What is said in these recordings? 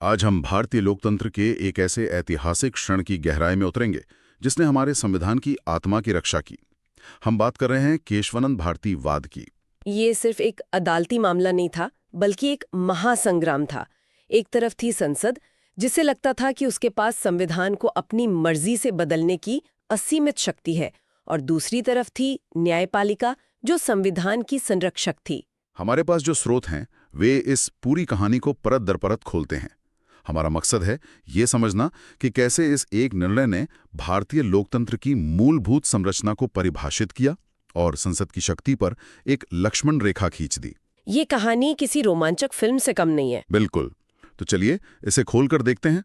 आज हम भारतीय लोकतंत्र के एक ऐसे ऐतिहासिक क्षण की गहराई में उतरेंगे जिसने हमारे संविधान की आत्मा की रक्षा की। हम बात कर रहे हैं केशवानंद भारती वाद की। ये सिर्फ एक अदालती मामला नहीं था, बल्कि एक महासंग्राम था। एक तरफ थी संसद, जिसे लगता था कि उसके पास संविधान को अपनी मर्जी से बदलने की असीमित शक्ति है, और दूसरी तरफ थी न्यायपालिका, जो संविधान की संरक्षक थी। हमारे पास जो स्रोत हैं वे इस पूरी कहानी को परत दर परत खोलते हैं। हमारा मकसद है ये समझना कि कैसे इस एक निर्णय ने भारतीय लोकतंत्र की मूलभूत संरचना को परिभाषित किया और संसद की शक्ति पर एक लक्ष्मण रेखा खींच दी। ये कहानी किसी रोमांचक फिल्म से कम नहीं है। बिल्कुल। तो चलिए इसे खोलकर देखते हैं।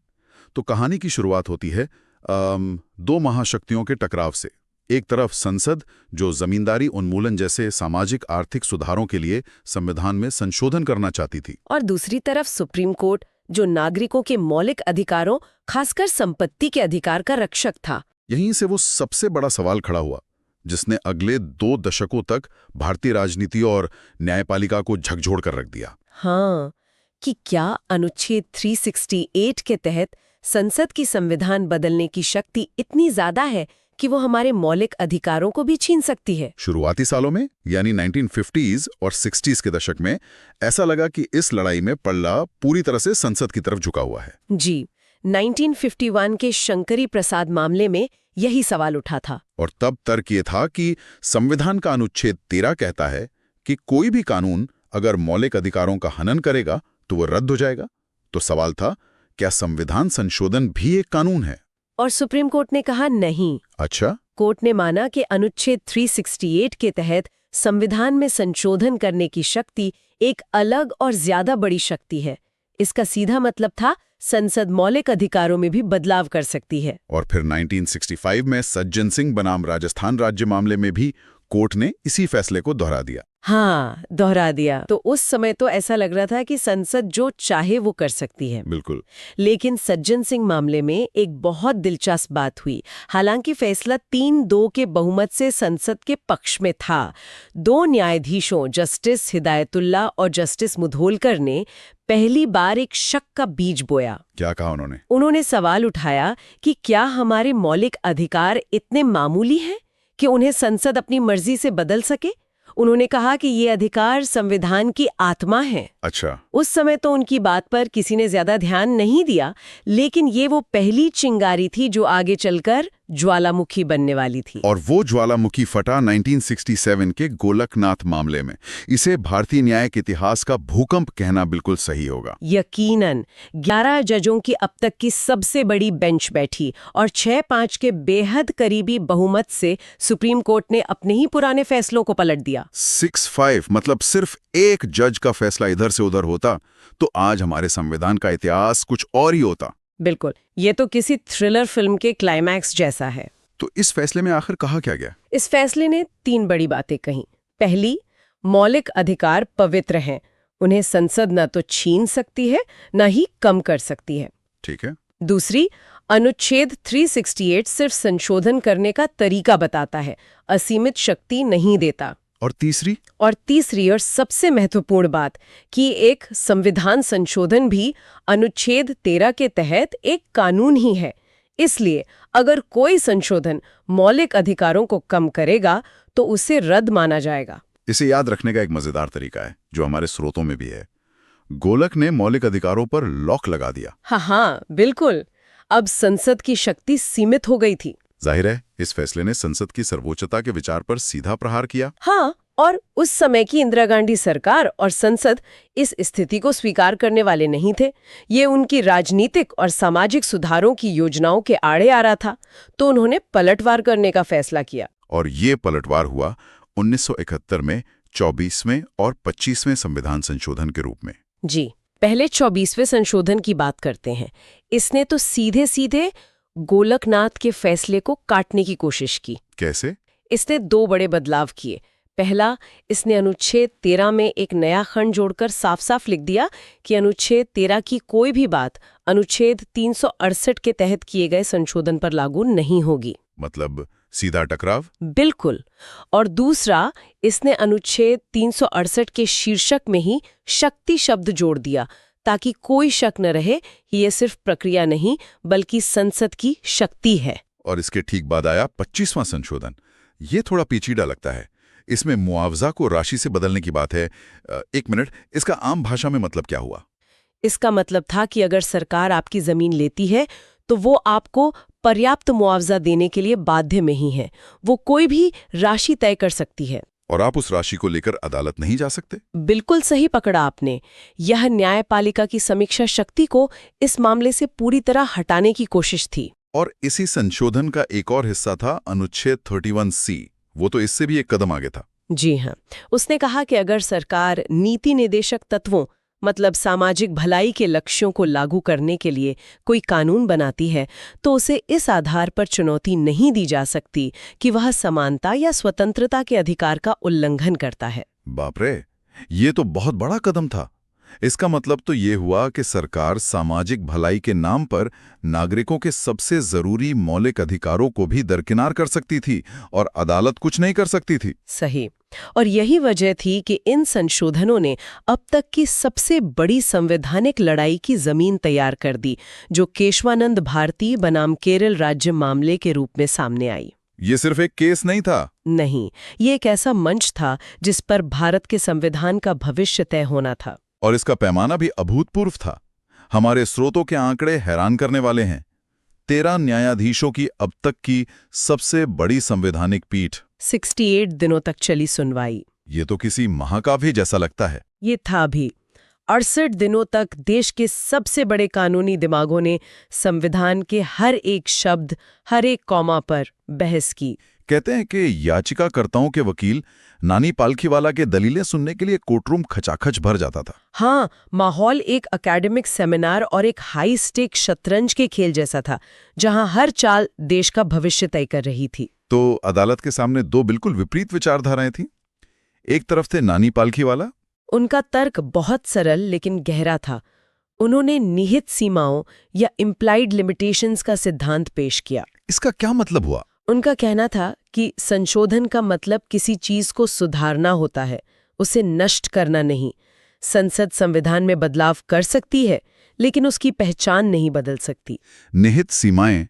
तो कहानी की शुरुआत होती है दो महाशक्तियों के टकराव से। एक तरफ संसद, जो जमींदारी उन्मूलन जैसे सामाजिक आर्थिक सुधारों के लिए संविधान में संशोधन करना चाहती थी, और दूसरी तरफ सुप्रीम कोर्ट, जो नागरिकों के मौलिक अधिकारों, खासकर संपत्ति के अधिकार का रक्षक था। यहीं से वो सबसे बड़ा सवाल खड़ा हुआ जिसने अगले 2 दशकों तक भारतीय राजनीति और न्यायपालिका को झकझोर कर रख दिया। हाँ, कि क्या अनुच्छेद 368 के तहत संसद की संविधान बदलने की शक्ति इतनी ज्यादा है कि वो हमारे मौलिक अधिकारों को भी छीन सकती है। शुरुआती सालों में यानी 1950s और 60s के दशक में ऐसा लगा कि इस लड़ाई में पल्ला पूरी तरह से संसद की तरफ झुका हुआ है। जी, 1951 के शंकरी प्रसाद मामले में यही सवाल उठा था। और तब तर्क ये था कि संविधान का अनुच्छेद 13 कहता है कि कोई भी कानून अगर मौलिक अधिकारों का हनन करेगा तो वो रद्द हो जाएगा। तो सवाल था, क्या संविधान संशोधन भी एक कानून है? और सुप्रीम कोर्ट ने कहा नहीं। अच्छा। कोर्ट ने माना कि अनुच्छेद 368 के तहत संविधान में संशोधन करने की शक्ति एक अलग और ज्यादा बड़ी शक्ति है। इसका सीधा मतलब था संसद मौलिक अधिकारों में भी बदलाव कर सकती है। और फिर 1965 में सज्जन सिंह बनाम राजस्थान राज्य मामले में भी कोर्ट ने इसी फैसले को दोहरा दिया। हाँ, दोहरा दिया। तो उस समय तो ऐसा लग रहा था कि संसद जो चाहे वो कर सकती है। बिल्कुल। लेकिन सज्जन सिंह मामले में एक बहुत दिलचस्प बात हुई। हालांकि फैसला 3-2 के बहुमत से संसद के पक्ष में था, 2 न्यायाधीशों जस्टिस हिदायतुल्ला और जस्टिस मुधोलकर ने पहली बार एक शक का बीज बोया। क्या कहा उन्होंने? उन्होंने सवाल उठाया कि क्या हमारे मौलिक अधिकार इतने मामूली हैं कि उन्हें संसद अपनी मर्जी से बदल सके? उन्होंने कहा कि ये अधिकार संविधान की आत्मा है। अच्छा। उस समय तो उनकी बात पर किसी ने ज्यादा ध्यान नहीं दिया, लेकिन ये वो पहली चिंगारी थी जो आगे चलकर ज्वालामुखी बनने वाली थी। और वो ज्वालामुखी फटा 1967 के गोलकनाथ मामले में। इसे भारतीय न्याय के इतिहास का भूकंप कहना बिल्कुल सही होगा। यकीनन 11 जजों की अब तक की सबसे बड़ी बेंच बैठी और 6-5 के बेहद करीबी बहुमत से सुप्रीम कोर्ट ने अपने ही पुराने फैसलों को पलट दिया। 6-5 मतलब सिर्फ एक जज का फैसला इधर से उधर होता तो आज हमारे संविधान का इतिहास कुछ और ही होता। बिल्कुल, ये तो किसी थ्रिलर फिल्म के क्लाइमैक्स जैसा है। तो इस फैसले में आखिर कहा क्या गया? इस फैसले ने 3 बड़ी बातें कही। पहली, मौलिक अधिकार पवित्र हैं, उन्हें संसद न तो छीन सकती है न ही कम कर सकती है। ठीक है। दूसरी, अनुच्छेद 368 सिर्फ संशोधन करने का तरीका बताता है, असीमित शक्ति नहीं देता। और तीसरी और सबसे महत्वपूर्ण बात कि एक संविधान संशोधन भी अनुच्छेद 13 के तहत एक कानून ही है। इसलिए अगर कोई संशोधन मौलिक अधिकारों को कम करेगा तो उसे रद्द माना जाएगा। इसे याद रखने का एक मजेदार तरीका है जो हमारे स्रोतों में भी है। गोलक ने मौलिक अधिकारों पर लॉक लगा दिया। हाँ, बिल्कुल। अब संसद की शक्ति सीमित हो गई थी। जाहिर है इस फैसले ने संसद की सर्वोच्चता के विचार पर सीधा प्रहार किया। हाँ, और उस समय की इंदिरा गांधी सरकार और संसद इस स्थिति को स्वीकार करने वाले नहीं थे। ये उनकी राजनीतिक और सामाजिक सुधारों की योजनाओं के आड़े आ रहा था, तो उन्होंने पलटवार करने का फैसला किया। और ये पलटवार हुआ 1971 में 24वें और 25वें संविधान संशोधन के रूप में। जी, पहले 24वें संशोधन की बात करते हैं। इसने तो सीधे सीधे गोलकनाथ के फैसले को काटने की कोशिश की। कैसे? इसने 2 बड़े बदलाव किए। पहला, इसने अनुच्छेद 13 में एक नया खंड जोड़कर साफ साफ लिख दिया कि अनुच्छेद 13 की कोई भी बात अनुच्छेद 368 के तहत किए गए संशोधन पर लागू नहीं होगी। मतलब सीधा टकराव? बिल्कुल। और दूसरा, इसने अनुच्छेद 368 के शीर्षक में ही शक्ति शब्द जोड़ दिया, ताकि कोई शक न रहे कि ये सिर्फ प्रक्रिया नहीं बल्कि संसद की शक्ति है। और इसके ठीक बाद आया 25वां संशोधन। ये थोड़ा पेचीदा लगता है। इसमें मुआवजा को राशि से बदलने की बात है। एक मिनट, इसका आम भाषा में मतलब क्या हुआ? इसका मतलब था कि अगर सरकार आपकी जमीन लेती है तो वो आपको पर्याप्त मुआवजा देने के लिए बाध्य नहीं है। वो कोई भी राशि तय कर सकती है। और आप उस राशि को लेकर अदालत नहीं जा सकते? बिल्कुल सही पकड़ा आपने। यह न्यायपालिका की समीक्षा शक्ति को इस मामले से पूरी तरह हटाने की कोशिश थी। और इसी संशोधन का एक और हिस्सा था अनुच्छेद 31C। वो तो इससे भी एक कदम आगे था। जी हाँ, उसने कहा कि अगर सरकार नीति निर्देशक तत्वों मतलब सामाजिक भलाई के लक्ष्यों को लागू करने के लिए कोई कानून बनाती है तो उसे इस आधार पर चुनौती नहीं दी जा सकती कि वह समानता या स्वतंत्रता के अधिकार का उल्लंघन करता है। बाप रे, ये तो बहुत बड़ा कदम था। इसका मतलब तो ये हुआ कि सरकार सामाजिक भलाई के नाम पर नागरिकों के सबसे जरूरी मौलिक अधिकारों को भी दरकिनार कर सकती थी और अदालत कुछ नहीं कर सकती थी। सही। और यही वजह थी कि इन संशोधनों ने अब तक की सबसे बड़ी संवैधानिक लड़ाई की जमीन तैयार कर दी, जो केशवानंद भारती बनाम केरल राज्य मामले के रूप में सामने आई। ये सिर्फ एक केस नहीं था। नहीं, ये एक ऐसा मंच था जिस पर भारत के संविधान का भविष्य तय होना था। और इसका पैमाना भी अभूतपूर्व था। हमारे स्रोतों के आंकड़े हैरान करने वाले हैं। 13 न्यायाधीशों की अब तक की सबसे बड़ी संवैधानिक पीठ, 68 दिनों तक चली सुनवाई। ये तो किसी महाकाव्य जैसा लगता है। ये था भी। 68 दिनों तक देश के सबसे बड़े कानूनी दिमागों ने संविधान के हर एक शब्द, हर एक कॉमा पर बहस की। कहते हैं कि याचिकाकर्ताओं के वकील नानी पालखीवाला के दलीलें सुनने के लिए कोर्टरूम खचाखच भर जाता था। हाँ, माहौल एक एकेडमिक सेमिनार और एक हाई स्टेक शतरंज के खेल जैसा था, जहां हर चाल देश का भविष्य तय कर रही थी। तो अदालत के सामने दो बिल्कुल विपरीत विचारधाराएं थीं। एक तरफ थे नानी पालखीवाला। उनका तर्क बहुत सरल लेकिन गहरा था। उन्होंने निहित सीमाओं या इम्प्लाइड लिमिटेशंस का सिद्धांत पेश किया। इसका क्या मतलब हुआ? उनका कहना था कि संशोधन का मतलब किसी चीज को सुधारना होता है, उसे नष्ट करना नहीं। संसद संविधान में बदलाव कर सकती है, लेकिन उसकी पहचान नहीं बदल सकती। निहित सीमाएं,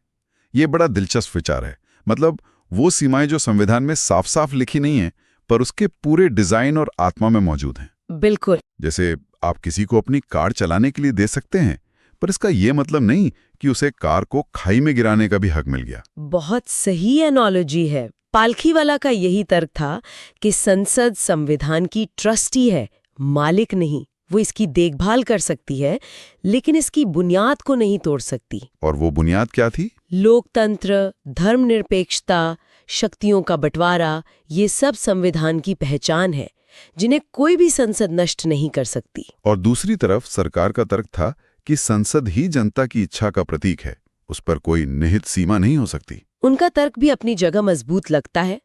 ये बड़ा दिलचस्प विचार है। मतलब वो सीमाएं जो संविधान में साफ साफ लिखी नहीं है, पर उसके पूरे डिजाइन और आत्मा में मौजूद हैं। बिल्कुल। जैसे आप किसी को अपनी कार चलाने के लिए दे सकते हैं, पर इसका ये मतलब नहीं कि उसे कार को खाई में गिराने का भी हक मिल गया। बहुत सही एनोलॉजी है। पालखीवाला का यही तर्क था कि संसद संविधान की ट्रस्टी है, मालिक नहीं। वो इसकी देखभाल कर सकती है, लेकिन इसकी बुनियाद को नहीं तोड़ सकती। और वो बुनियाद क्या थी? लोकतंत्र, धर्मनिरपेक्षता, शक्तियों का बंटवारा, ये सब संविधान की पहचान है, जिन्हें कोई भी संसद नष्ट नहीं कर सकती। और दूसरी तरफ सरकार का तर्क था कि संसद ही जनता की इच्छा का प्रतीक है, उस पर कोई निहित सीमा नहीं हो सकती। उनका तर्क भी अपनी जगह मजबूत लगता है।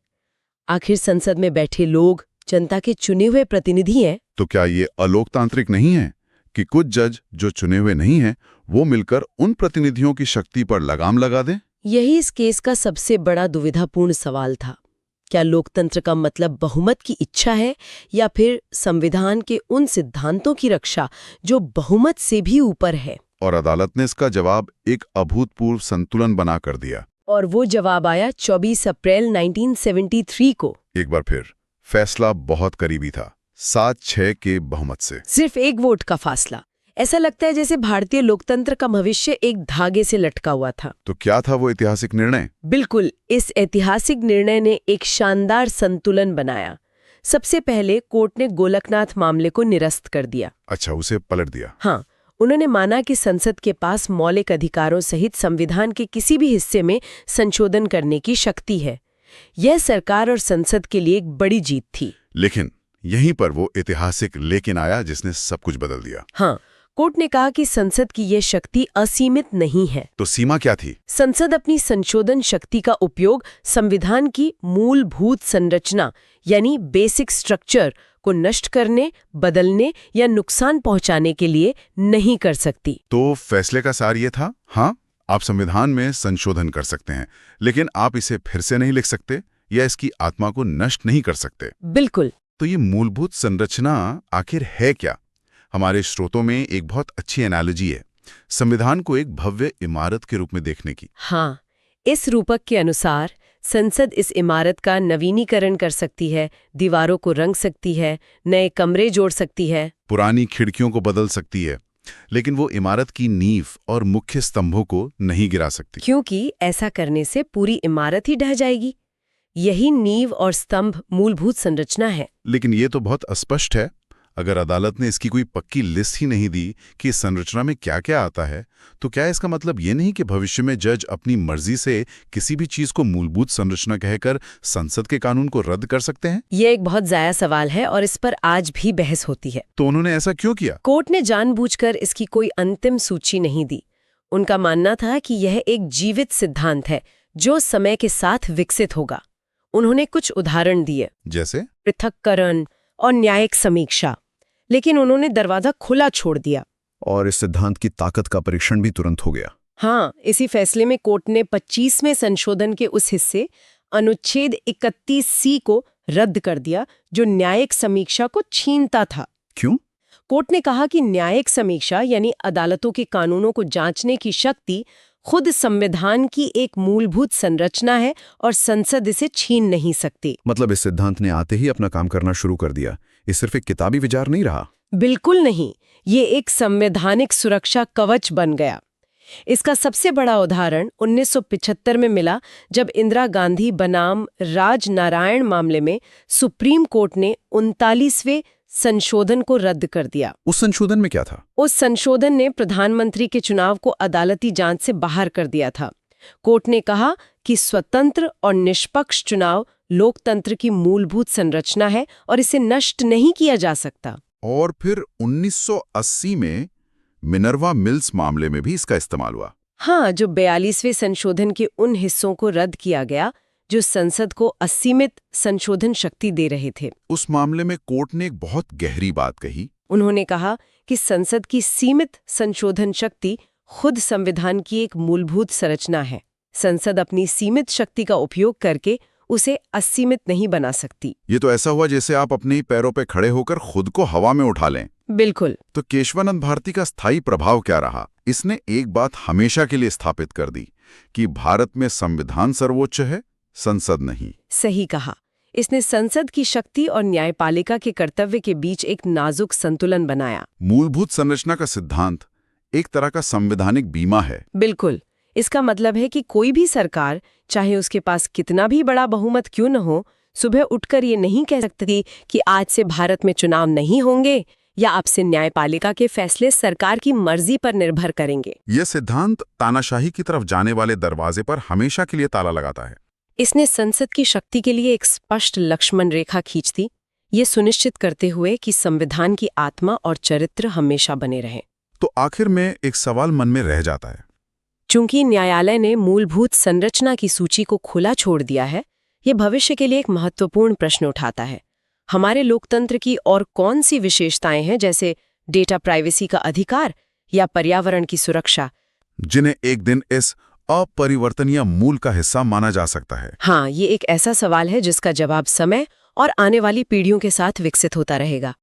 आखिर संसद में बैठे लोग जनता के चुने हुए प्रतिनिधि हैं। तो क्या ये अलोकतांत्रिक नहीं है कि कुछ जज जो चुने हुए नहीं हैं, वो मिलकर उन प्रतिनिधियों की शक्ति पर लगाम लगा दें? यही इस केस का सबसे बड़ा दुविधापूर्ण सवाल था। क्या लोकतंत्र का मतलब बहुमत की इच्छा है, या फिर संविधान के उन सिद्धांतों की रक्षा जो बहुमत से भी ऊपर है? और अदालत ने इसका जवाब एक अभूतपूर्व संतुलन बना कर दिया। और वो जवाब आया 24 अप्रैल 1973 को। एक बार फिर फैसला बहुत करीबी था, 7-6 के बहुमत से। सिर्फ एक वोट का फासला। ऐसा लगता है जैसे भारतीय लोकतंत्र का भविष्य एक धागे से लटका हुआ था। तो क्या था वो ऐतिहासिक निर्णय? बिल्कुल, इस ऐतिहासिक निर्णय ने एक शानदार संतुलन बनाया। सबसे पहले कोर्ट ने गोलकनाथ मामले को निरस्त कर दिया। अच्छा, उसे पलट दिया। हाँ, उन्होंने माना कि संसद के पास मौलिक अधिकारों सहित संविधान के किसी भी हिस्से में संशोधन करने की शक्ति है। यह सरकार और संसद के लिए एक बड़ी जीत थी। लेकिन यहीं पर वो ऐतिहासिक लेकिन आया जिसने सब कुछ बदल दिया। हाँ, कोर्ट ने कहा कि संसद की यह शक्ति असीमित नहीं है। तो सीमा क्या थी? संसद अपनी संशोधन शक्ति का उपयोग संविधान की मूलभूत संरचना यानी बेसिक स्ट्रक्चर को नष्ट करने, बदलने या नुकसान पहुंचाने के लिए नहीं कर सकती। तो फैसले का सार ये था, हाँ, आप संविधान में संशोधन कर सकते हैं, लेकिन आप इसे फिर से नहीं लिख सकते या इसकी आत्मा को नष्ट नहीं कर सकते। बिल्कुल। तो ये मूलभूत संरचना आखिर है क्या? हमारे स्रोतों में एक बहुत अच्छी एनालॉजी है संविधान को एक भव्य इमारत के रूप में देखने की। हाँ, इस रूपक के अनुसार संसद इस इमारत का नवीनीकरण कर सकती है, दीवारों को रंग सकती है, नए कमरे जोड़ सकती है, पुरानी खिड़कियों को बदल सकती है, लेकिन वो इमारत की नींव और मुख्य स्तंभों को नहीं गिरा सकती। क्योंकि ऐसा करने से पूरी इमारत ही ढह जाएगी। यही नींव और स्तंभ मूलभूत संरचना है। लेकिन ये तो बहुत अस्पष्ट है। अगर अदालत ने इसकी कोई पक्की लिस्ट ही नहीं दी कि इस संरचना में क्या क्या आता है, तो क्या इसका मतलब ये नहीं कि भविष्य में जज अपनी मर्जी से किसी भी चीज को मूलभूत संरचना कहकर संसद के कानून को रद्द कर सकते हैं? ये एक बहुत जाया सवाल है और इस पर आज भी बहस होती है। तो उन्होंने ऐसा क्यों किया? कोर्ट ने जानबूझकर इसकी कोई अंतिम सूची नहीं दी। उनका मानना था कि यह एक जीवित सिद्धांत है जो समय के साथ विकसित होगा। उन्होंने कुछ उदाहरण दिए, जैसे पृथक्करण और न्यायिक समीक्षा, लेकिन उन्होंने दरवाजा खुला छोड़ दिया। और इस सिद्धांत की ताकत का परीक्षण भी तुरंत हो गया। हाँ, इसी फैसले में कोर्ट ने 25वें संशोधन के उस हिस्से अनुच्छेद 31C को रद्द कर दिया जो न्यायिक समीक्षा को छीनता था। क्यों? कोर्ट ने कहा कि न्यायिक समीक्षा यानी अदालतों के कानूनों को जांचने की शक्ति खुद संविधान की एक मूलभूत संरचना है और संसद इसे छीन नहीं सकती। मतलब इस सिद्धांत ने आते ही अपना काम करना शुरू कर दिया। ये सिर्फ एक किताबी विचार नहीं रहा। बिल्कुल नहीं, ये एक संवैधानिक सुरक्षा कवच बन गया। इसका सबसे बड़ा उदाहरण 1975 में मिला जब इंदिरा गांधी बनाम राजनारायण मामले में सुप्रीम कोर्ट ने 39वें संशोधन को रद्द कर दिया। उस संशोधन में क्या था? उस संशोधन ने प्रधानमंत्री के चुनाव को अदालती जांच से बाहर कर दिया था। कोर्ट ने कहा कि स्वतंत्र और निष्पक्ष चुनाव लोकतंत्र की मूलभूत संरचना है और इसे नष्ट नहीं किया जा सकता। और फिर 1980 में मिनर्वा मिल्स मामले में भी इसका इस्तेमाल हुआ। हाँ, जो 42वें संशोधन के उन हिस्सों को रद्द किया गया जो संसद को असीमित संशोधन शक्ति दे रहे थे। उस मामले में कोर्ट ने एक बहुत गहरी बात कही। उन्होंने कहा कि संसद की सीमित संशोधन शक्ति खुद संविधान की एक मूलभूत संरचना है। संसद अपनी सीमित शक्ति का उपयोग करके उसे असीमित नहीं बना सकती। ये तो ऐसा हुआ जैसे आप अपने ही पैरों पे खड़े होकर खुद को हवा में उठा लें। बिल्कुल। तो केशवानंद भारती का स्थायी प्रभाव क्या रहा? इसने एक बात हमेशा के लिए स्थापित कर दी कि भारत में संविधान सर्वोच्च है, संसद नहीं। सही कहा। इसने संसद की शक्ति और न्यायपालिका के कर्तव्य के बीच एक नाजुक संतुलन बनाया। मूलभूत संरचना का सिद्धांत एक तरह का संवैधानिक बीमा है। बिल्कुल। इसका मतलब है कि कोई भी सरकार, चाहे उसके पास कितना भी बड़ा बहुमत क्यों न हो, सुबह उठकर ये नहीं कह सकती कि आज से भारत में चुनाव नहीं होंगे या अब से न्यायपालिका के फैसले सरकार की मर्जी पर निर्भर करेंगे। यह सिद्धांत तानाशाही की तरफ जाने वाले दरवाजे पर हमेशा के लिए ताला लगाता है। इसने संसद की शक्ति के लिए एक स्पष्ट लक्ष्मण रेखा खींच दी, ये सुनिश्चित करते हुए कि संविधान की आत्मा और चरित्र हमेशा बने रहें। तो आखिर में एक सवाल मन में रह जाता है। चूंकि न्यायालय ने मूलभूत संरचना की सूची को खुला छोड़ दिया है, ये भविष्य के लिए एक महत्वपूर्ण प्रश्न उठाता है। हमारे लोकतंत्र की और कौन सी विशेषताएं हैं, जैसे डेटा प्राइवेसी का अधिकार या पर्यावरण की सुरक्षा, जिन्हें एक दिन इस अपरिवर्तनीय मूल का हिस्सा माना जा सकता है? हाँ, ये एक ऐसा सवाल है जिसका जवाब समय और आने वाली पीढ़ियों के साथ विकसित होता रहेगा।